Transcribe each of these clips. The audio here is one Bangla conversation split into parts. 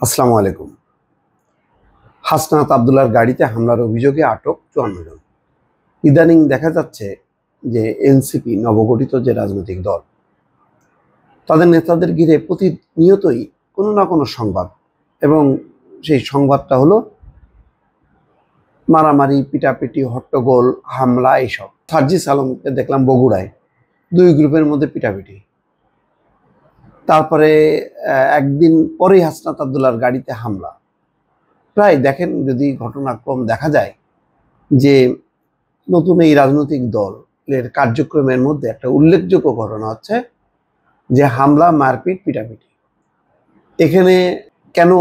আসসালামু আলাইকুম। হাসনাত আবদুল্লাহর গাড়িতে হামলার অভিযোগে আটক ৫৪ জন। ইদানিং দেখা যাচ্ছে যে এনসিপি নবগঠিত যে রাজনৈতিক দল, তাদের নেতাদের ঘিরে প্রতিনিয়তই কোনো না কোনো সংবাদ, এবং সেই সংবাদটা হলো মারামারি, পিটাপিটি, হট্টগোল, হামলা এইসব। সার্জিস আলমকে দেখলাম বগুড়ায় ২ গ্রুপের মধ্যে পিটাপিটি। তারপরে একদিন পরেই হাসনাত আবদুল্লাহর গাড়িতে হামলা। প্রায় দেখেন, যদি ঘটনাক্রম দেখা যায় যে নতুন এই রাজনৈতিক দলের কার্যক্রমের মধ্যে একটা উল্লেখযোগ্য ঘটনা হচ্ছে যে হামলা, মারপিট, পিটাপিটি। এখানে কেন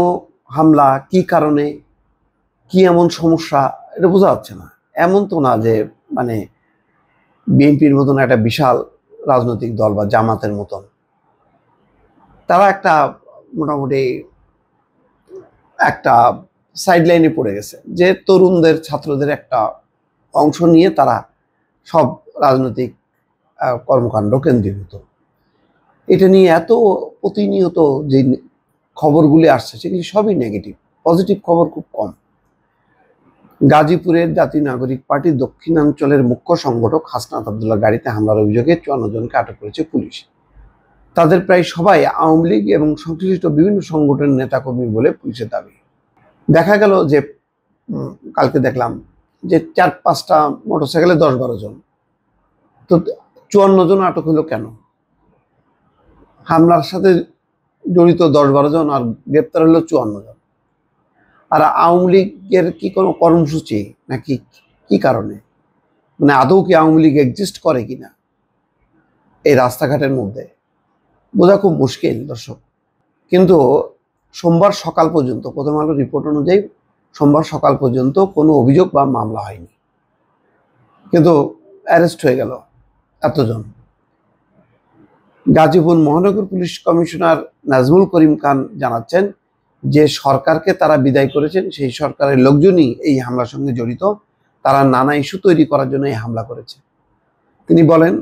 হামলা, কি কারণে, কি এমন সমস্যা, এটা বোঝা যাচ্ছে না। এমন তো না যে মানে বিএনপির মতন একটা বিশাল রাজনৈতিক দল বা জামাতের মতন, তারা একটা মোটামুটি একটা সাইড লাইনে পড়ে গেছে, যে তরুণদের, ছাত্রদের একটা অংশ নিয়ে তারা সব রাজনৈতিক কর্মকাণ্ড কেন্দ্রীভূত। এটা নিয়ে এত প্রতিনিয়ত যে খবরগুলি আসছে, সেগুলি সবই নেগেটিভ, পজিটিভ খবর খুব কম। গাজীপুরের জাতীয় নাগরিক পার্টির দক্ষিণাঞ্চলের মুখ্য সংগঠক হাসনাত আবদুল্লাহ গাড়িতে হামলার অভিযোগে ৫৪ জনকে আটক করেছে পুলিশ। তাদের প্রায় সবাই আওয়ামী লীগ এবং সংশ্লিষ্ট বিভিন্ন সংগঠনের নেতাকর্মী বলে পুলিশের দাবি। দেখা গেল যে কালকে দেখলাম যে ৪-৫টা মোটরসাইকেলে ১০-১২ জন, তো ৫৪ জন আটক হলো কেন? হামলার সাথে জড়িত ১০-১২ জন, আর গ্রেপ্তার হলো ৫৪ জন। আর আওয়ামী লীগের কি কোনো কর্মসূচি, নাকি কি কারণে, মানে আদৌ কি আওয়ামী লীগ এক্সিস্ট করে কিনা এই রাস্তাঘাটের মধ্যে, বোঝা খুব মুশকিল দর্শক। কিন্তু সোমবার সকাল পর্যন্ত, প্রথম আলো রিপোর্ট অনুযায়ী সোমবার সকাল পর্যন্ত কোনো অভিযোগ বা মামলা হয়নি, কিন্তু অ্যারেস্ট হয়ে গেল এতজন। গাজীপুর মহানগর পুলিশ কমিশনার নাজমুল করিম খান জানাচ্ছেন যে সরকারকে তারা বিদায় করেছেন, সেই সরকারের লোকজনই এই হামলার সঙ্গে জড়িত। তারা নানা ইস্যু তৈরি করার জন্য এই হামলা করেছে। তিনি বলেন,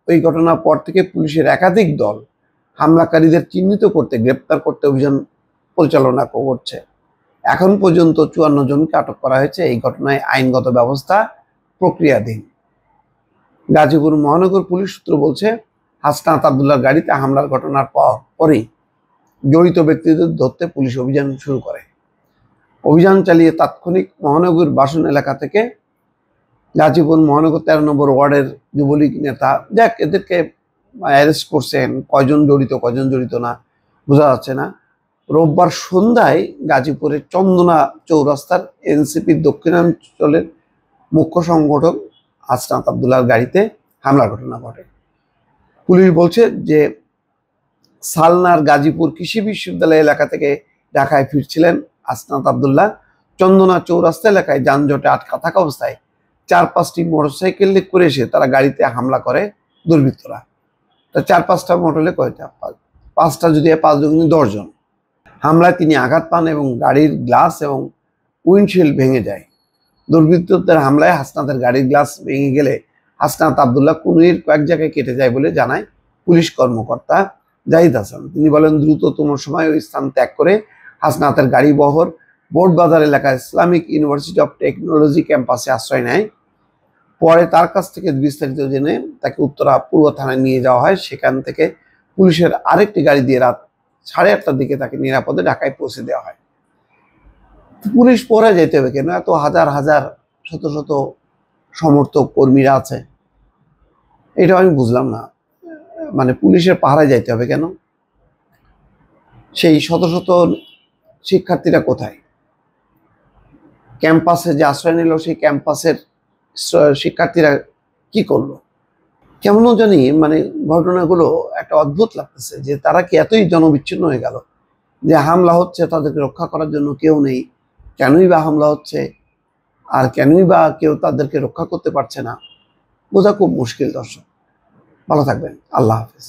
ওই ঘটনার পর থেকে পুলিশের একাধিক দল হামলাকারীদের চিহ্নিত করতে, গ্রেপ্তার করতে অভিযান পরিচালনা করছে। এখন পর্যন্ত ৫৪ জনকে আটক করা হয়েছে। এই ঘটনায় আইনগত ব্যবস্থা প্রক্রিয়াধীন। গাজীপুর মহানগর পুলিশ সূত্র বলছে, হাসনাত আবদুল্লাহর গাড়িতে হামলার ঘটনার পরেই জড়িত ব্যক্তিদের ধরতে পুলিশ অভিযান শুরু করে। অভিযান চালিয়ে তাৎক্ষণিক মহানগর বাসন এলাকা থেকে গাজীপুর মহানগর ১৩ নম্বর ওয়ার্ডের যুবলীগ নেতা, যাক এদেরকে অ্যারেস্ট করছেন, কয়জন জড়িত না বোঝা যাচ্ছে না। রোববার সন্ধ্যায় গাজীপুরের চন্দনা চৌরাস্তার এনসিপির দক্ষিণাঞ্চলের মুখ্য সংগঠক হাসনাত আবদুল্লাহর গাড়িতে হামলার ঘটনা ঘটে। পুলিশ বলছে যে সালনার গাজীপুর কৃষি বিশ্ববিদ্যালয় এলাকা থেকে ঢাকায় ফিরছিলেন হাসনাত আবদুল্লাহ। চন্দনা চৌরাস্তা এলাকায় যানজটে আটকা থাকা অবস্থায় ৪-৫টি মোটরসাইকেল করে এসে তারা গাড়িতে হামলা করে দুর্বৃত্তরা। তা ৪-৫টা মোটরলে কয়টা? ৫টা যদি ৫ জন, ১০ জন। হামলায় তিনি আঘাত পান এবং গাড়ির গ্লাস এবং উইন্ডশিল্ড ভেঙে যায়। দুর্বৃত্তদের হামলায় হাসনাতের গাড়ির গ্লাস ভেঙে গেলে হাসনাত আবদুল্লাহ কনুইয়ের কয়েক জায়গায় কেটে যায় বলে জানায় পুলিশ কর্মকর্তা জাহিদ হাসান। তিনি বলেন, দ্রুততম সময় ওই স্থান ত্যাগ করে হাসনাতের গাড়ি বহর বোর্ড বাজার এলাকায় ইসলামিক ইউনিভার্সিটি অফ টেকনোলজি ক্যাম্পাসে আশ্রয় নেয়। পরে তার কাছ থেকে বিস্তারিত জেনে তাকে উত্তরা পূর্ব থানায় নিয়ে যাওয়া হয়। সেখান থেকে পুলিশের আরেকটি গাড়ি দিয়ে রাত 8:30টার দিকে তাকে নিরাপদে ঢাকায় পৌঁছে দেওয়া হয়। পুলিশ পরে যেতে হবে কেন? এত হাজার হাজার, শত শত সমর্থক কর্মীরা আছে, এটা আমি বুঝলাম না। মানে পুলিশের পাহারায় যাইতে হবে কেন? সেই শত শত শিক্ষার্থীরা কোথায়? ক্যাম্পাসে যে আশ্রয় নিল, সেই ক্যাম্পাসের শিক্ষার্থীরা কি করলো? কেমন জানি মানে ঘটনাগুলো একটা অদ্ভুত লাগতেছে, যে তারা কি এতই জনবিচ্ছিন্ন হয়ে গেল যে হামলা হচ্ছে, তাদেরকে রক্ষা করার জন্য কেউ নেই। কেনই বা হামলা হচ্ছে, আর কেনই বা কেউ তাদেরকে রক্ষা করতে পারছে না, বোঝা খুব মুশকিল দর্শক। ভালো থাকবেন। আল্লাহ হাফেজ।